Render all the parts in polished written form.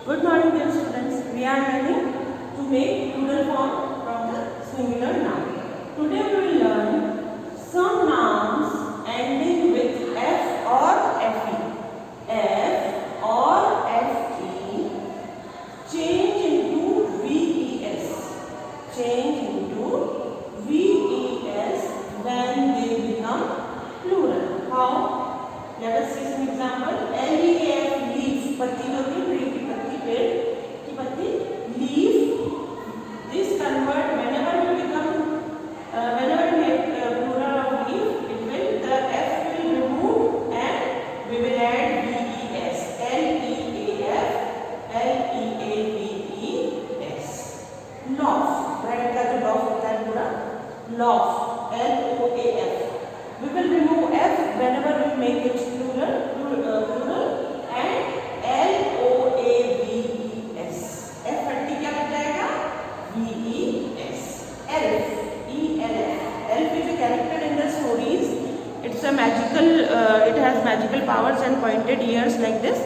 Good morning, dear students. We are learning to make plural form from the singular noun. Today we will learn some nouns ending with F or FE. F or FE change into VES. Change into VES when they become plural. How? Let us see some example. LEAF, leaf. पत्ती होगी, tree की पत्ती, पेड़ की पत्ती, leaf. This convert whenever we make plural of leaf, the F will remove and we will add VES. LEAF, LEAVES. Loaf. Bread का जो loaf होता है पूरा, loaf. LOAF. We will remove F whenever we make it plural and LOAVES. F हट्टी क्या बन जाएगा? VES. Elf. ELF. Elf is a character in the stories. It's a magical. It has magical powers and pointed ears like this.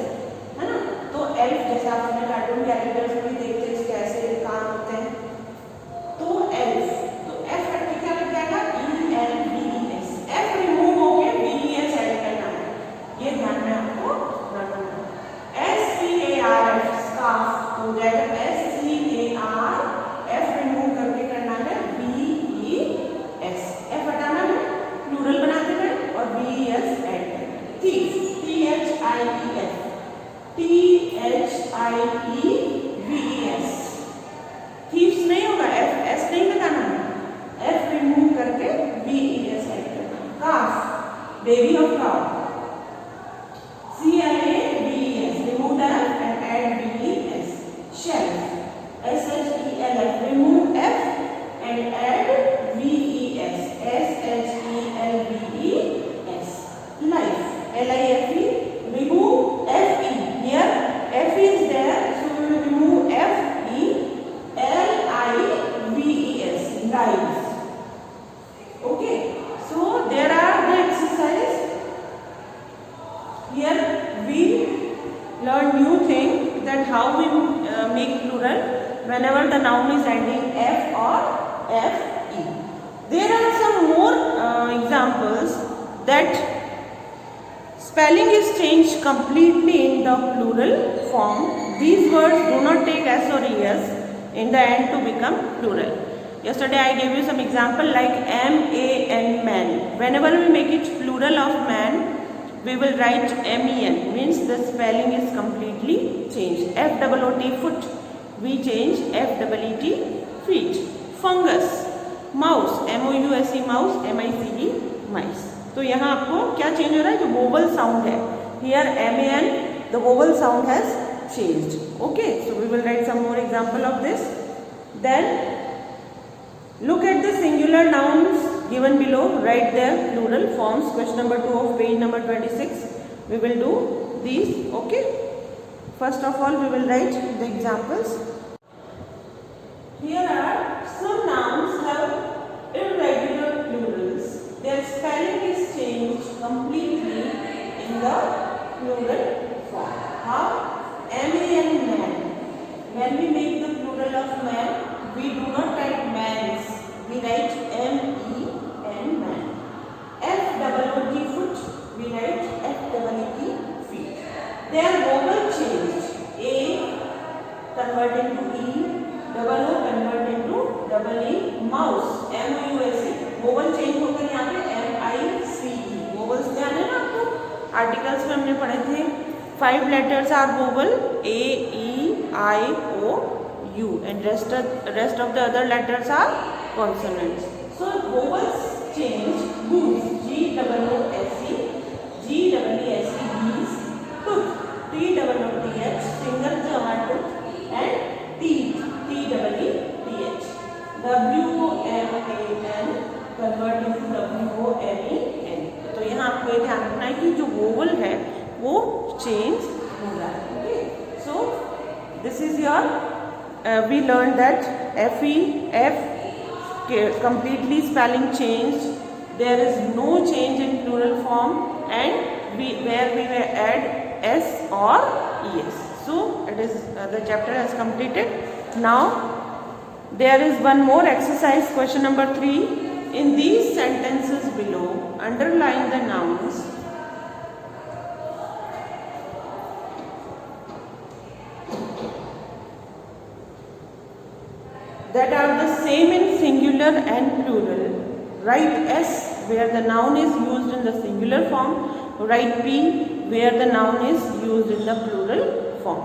है ना? तो elf जैसे आप अपने कार्टून कैरेक्टर्स में भी देखते हैं कैसे काम होते हैं. तो elf. तो F हट्टी क्या बन जाएगा? ELVES. F रिमूव होके VES ऐड करना है. ये ध्यान में आपको रखना है. SCARF स्कार्फ हो जाएगा SCARF रिमूव करके करना है VES. F हटाना है, प्लूरल बनाते हैं और VES ऐड करना है. thief. THIEVES. thieves नहीं होगा, S नहीं लगाना है, F रिमूव करके VES ऐड करना है. calf. baby of cow. CLAVES. remove the F and add VES. shelf. SHELF. remove F and add VES. SHELVES. life. LIFE. remove FE. Here FE is there, so we will remove FE. LIVES. lives. Okay, so there are the exercise. Here we learn new thing that how we make plural whenever the noun is ending F or FE. There are some more examples that spelling is changed completely in the plural form. These words do not take S or ES in the end to become plural. Yesterday I gave you some example like MAN, man. Whenever we make it plural of man, we will write MEN, means the spelling is completely changed. FOOT, foot, we change FEET, feet. Fungus, mouse, MOUSE, mouse, MICE, mice. तो यहाँ आपको क्या change हो रहा है? जो vowel sound है, here MAN, the vowel sound has changed. Okay, so we will write some more example of this. Then look at the singular nouns given below. Write their plural forms. Question number 2 of page number 26. We will do these. Okay. First of all, we will write the examples. Here are some nouns have irregular plurals. Their spelling is changed completely in the plural form. How? MAN, man. When we make the plural of man, we do not write mans. We write MEN, man. FOOT, foot. We write FEET, feet. They are vowel changed. A convert into E. O convert into EE. Mouse. MOUSE. vowel change होकर यहाँ पे MICE. vowels ध्यान है ना आपको? Articles में हमने पढ़े थे 5 letters are vowel A, E, I, O, U, and rest of the other letters are consonants. So vowels change. Goose. GOOSE. GEESE. geese. Tooth. TOOTH. finger जो हमारा tooth, and teeth. TEETH. WOMAN convert into WOMEN. तो यहाँ आपको ये ध्यान रखना है कि जो vowel है वो change हो रहा है. Okay, so this is your we learned that F completely spelling changed. There is no change in plural form, and where we will add S or ES. So that is the chapter has completed. Now there is one more exercise, question number 3. In these sentences below, underline the nouns that are the same in singular and plural. Write S where the noun is used in the singular form. Write P where the noun is used in the plural form.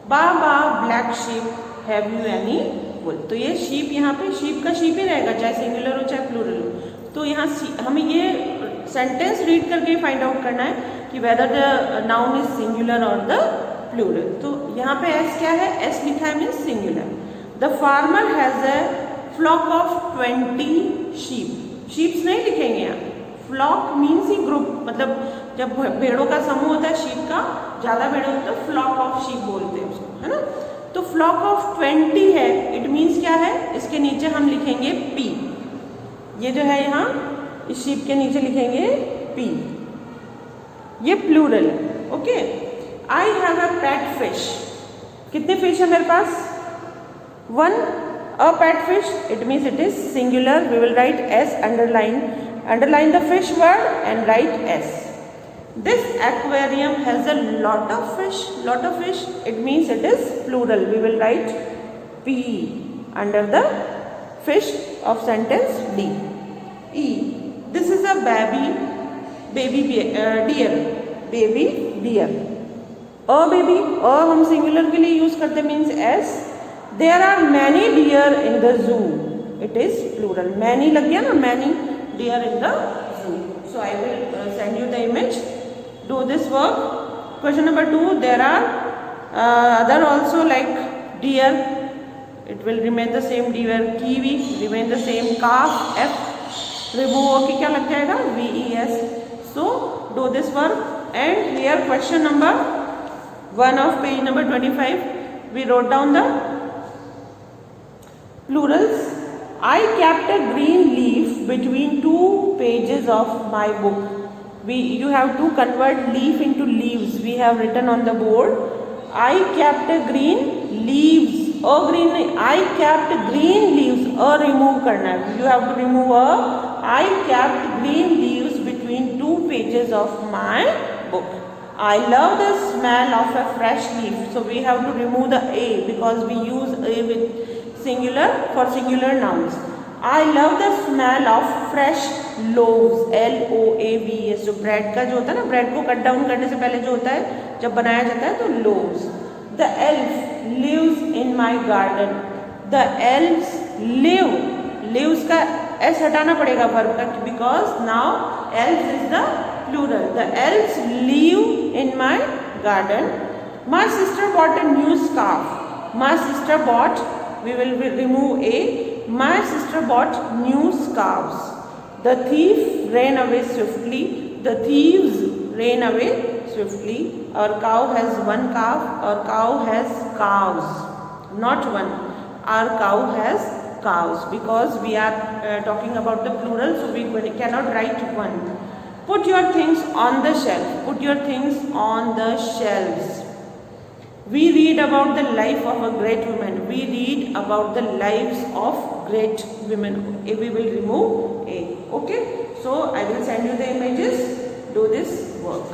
Baba, black sheep, have you any wool? तो ये sheep यहाँ पे sheep का sheep ही रहेगा, चाहे singular हो चाहे plural हो. तो यहाँ हमें ये sentence read करके find out करना है कि whether the noun is singular or the plural. तो यहाँ पे S क्या है? S लिखा है means singular. The farmer has a flock of 20 sheep. Sheeps नहीं लिखेंगे यहाँ. Flock means ही group, मतलब जब भेड़ों का समूह होता है sheep का, ज़्यादा भेड़ होता है flock of sheep बोलते हैं उसको, है ना. तो flock of 20 है, it means क्या है? इसके नीचे हम लिखेंगे P. ये जो है यहाँ इस sheep के नीचे लिखेंगे P. ये plural है, okay. I have a pet fish. कितने fish है मेरे पास? One, a pet fish, it means it is singular. We will write S, underline the fish word and write S. This aquarium has a lot of fish, it means it is plural. We will write P under the fish of sentence D. E, this is a baby deer. A baby, a हम singular के लिए use करते means S. There are many deer in the zoo. It is plural. Many लग गया ना, many deer in the zoo. So I will send you the image. Do this work. Question number 2. There are other also like deer. It will remain the same. Deer. Kiwi remain the same. Calf. F. Remove होके क्या लग जाएगा? VES. So do this work. And here question number 1 of page number 25. We wrote down the plurals. I kept a green leaf between 2 pages of my book. You have to convert leaf into leaves. We have written on the board. I kept a green leaves. I kept green leaves. Remove करना है. You have to remove a. I kept green leaves between 2 pages of my book. I love the smell of a fresh leaf. So we have to remove the A because we use A with singular for singular nouns. I love the smell of fresh loaves. LOAVES. जो bread का जो होता है ना, bread को cut down करने से पहले जो होता है, जब बनाया जाता है तो loaves. The elf lives in my garden. The elves live. Lives का S हटाना पड़ेगा verb का because now elves is the plural. The elves live in my garden. My sister bought a new scarf. My sister bought. We will remove A. My sister bought new scarves. The thief ran away swiftly. The thieves ran away swiftly. Our cow has 1 calf. Our cow has cows. Not 1. Our cow has cows because we are talking about the plural, so we cannot write 1. Put your things on the shelf. Put your things on the shelves. We read about the life of a great woman. We read about the lives of great women. We will remove A. Okay. So I will send you the images. Do this work.